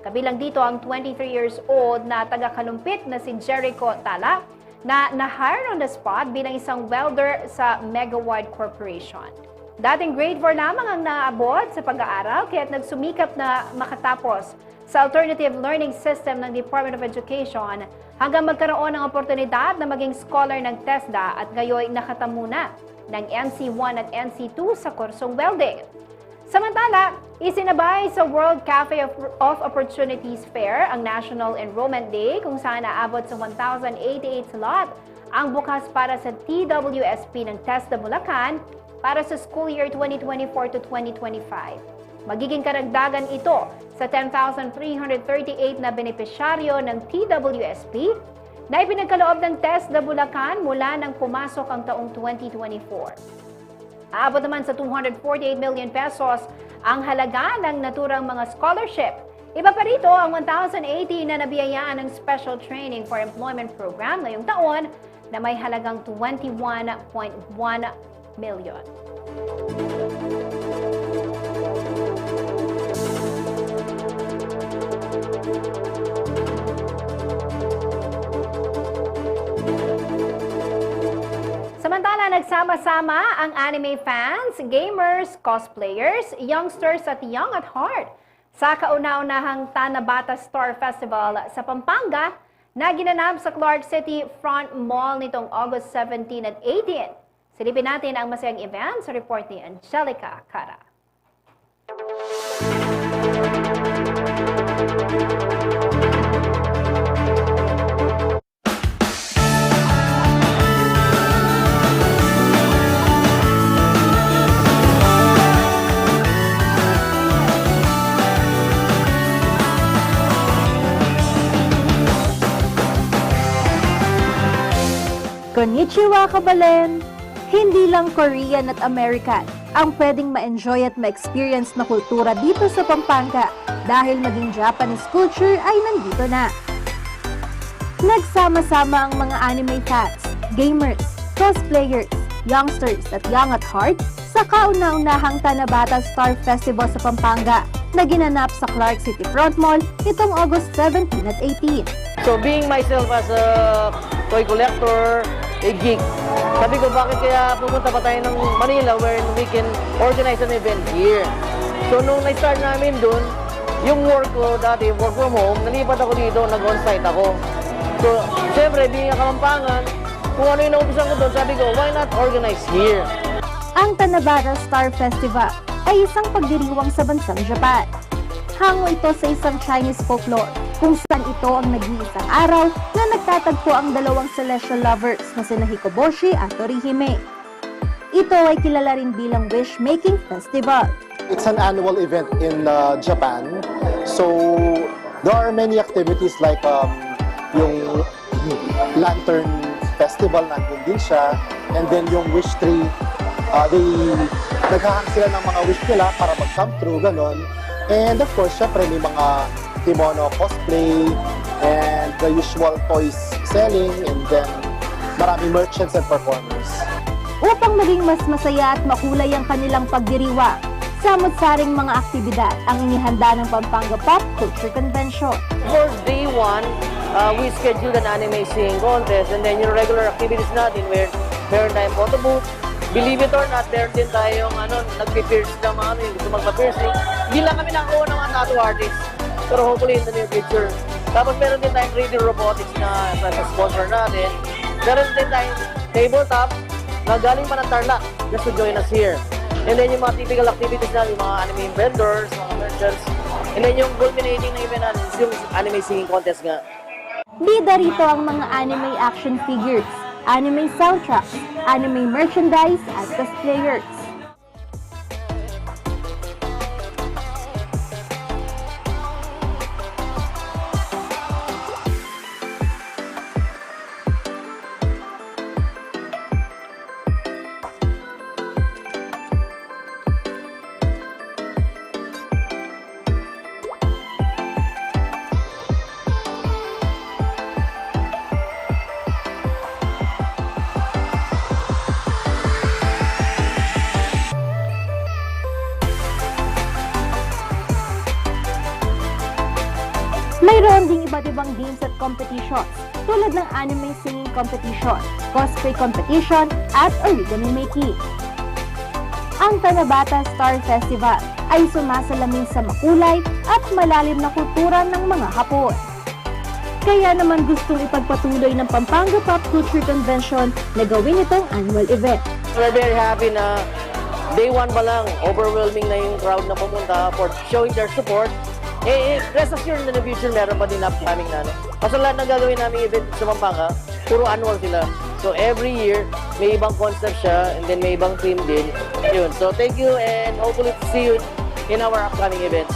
Kabilang dito ang 23 years old na taga-Kalumpit na si Jericho Tala na na-hire on the spot bilang isang welder sa Megawatt Corporation. Dating grade 4 lamang ang naabot sa pag-aaral kaya't nagsumikap na makatapos sa Alternative Learning System ng Department of Education hanggang magkaroon ng oportunidad na maging scholar ng TESDA at ngayon nakatamo na ng NC1 at NC2 sa kursong welding. Samantala, isinabay sa World Cafe of Opportunities Fair ang National Enrollment Day kung saan naabot sa 1,088 slot ang bukas para sa TWSP ng TESDA Bulacan para sa school year 2024 to 2025. Magiging karagdagan ito sa 10,338 na benepisyaryo ng TWSP na ipinagkaloob ng TESDA Bulacan mula nang pumasok ang taong 2024. Aabot naman sa 248 million pesos ang halaga ng naturang mga scholarship. Iba pa rito ang 1,080 na nabiyayaan ng Special Training for Employment Program ngayong taon na may halagang 21.1 million. Samantala, nagsama-sama ang anime fans, gamers, cosplayers, youngsters at young at heart sa kauna-unahang Tanabata Star Festival sa Pampanga na ginanap sa Clark City Front Mall nitong August 17 at 18. Silipin natin ang masayang event sa report ni Angelica Cara. Konnichiwa, kabalen! Hindi lang Korean at American ang pwedeng ma-enjoy at ma-experience na kultura dito sa Pampanga dahil maging Japanese culture ay nandito na. Nagsama-sama ang mga anime fans, gamers, cosplayers, youngsters at young at heart sa kauna-unahang Tanabata Star Festival sa Pampanga na ginanap sa Clark City Front Mall itong August 17 at 18. So being myself as a toy collector, a geek, sabi ko bakit kaya pumunta pa tayo ng Manila where we can organize an event here. So nung na-start namin dun, yung work ko dati, work from home, nalipat ako dito, nag-on-site ako. So siyempre, being a Kapampangan, kung ano yung naupisan ko doon, sabi ko, why not organize here? Ang Tanabata Star Festival ay isang pagdiriwang sa bansang Japan. Hango ito sa isang Chinese folklore kung saan ito ang nag-iisang araw na nagtatagpo ang dalawang celestial lovers na sina Hikoboshi at Orihime. Ito ay kilala rin bilang wish-making festival. It's an annual event in Japan. So there are many activities like yung lantern festival, nandun din siya. And then yung wish tree, naghahang sila ng mga wish nila para mag-come true, ganon. And of course, syempre may mga kimono cosplay and the usual toys selling, and then maraming merchants and performers. Upang maging mas masaya at makulay ang kanilang pagdiriwa, samot-saring mga aktibidad ang inihanda ng Pampanga Pop Culture Convention. For day 1, we scheduled an anime singing contest, and then yung regular activities natin where meron tayong photo booth. Believe it or not, meron din tayong nagpipierce ng mga yung gusto magpa-piercing. Hindi lang kami nakakuha ng mga tattoo artists, pero hopefully in the near future. Tapos meron din tayong 3D robotics na sponsor natin. Meron din tayong tabletop na galing pa ng Tarlac just to join us here. And then yung mga typical activities natin, yung mga anime vendors, mga merchants. And then yung culminating na event natin is yung anime singing contest nga. Bida rito ang mga anime action figures, anime soundtracks, anime merchandise at cosplayers. Mayroon ding iba't ibang games at competitions tulad ng anime singing competition, cosplay competition, at origami making. Ang Tanabata Star Festival ay sumasalamin sa makulay at malalim na kultura ng mga Hapon. Kaya naman gustong ipagpatuloy ng Pampanga Pop Culture Convention na gawin itong annual event. We're very happy na day 1 pa lang, overwhelming na yung crowd na pumunta for showing their support. Rest assured in the future, meron pa din upcoming na. Kasi lahat ng gagawin namin event sa Pampanga, puro annual sila. So every year, may ibang concept siya, and then may ibang theme din. Yun. So thank you, and hopefully to see you in our upcoming events.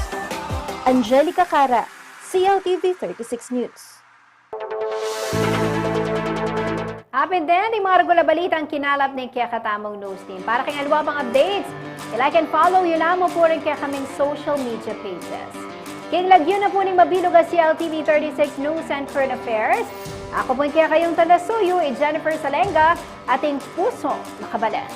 Angelica Cara, CLTV 36 News. Happy din, yung mga regular balita ang kinalap ng Kaya Katamong News Team. Para kayong alwa updates, like and follow yun na mo po rin kaya kaming social media pages. King lagyo na po ning mabilog ang CLTV 36 News and Current Affairs. Ako po kaya kayong taga-suyo, Jennifer Salenga, ating puso makabalan.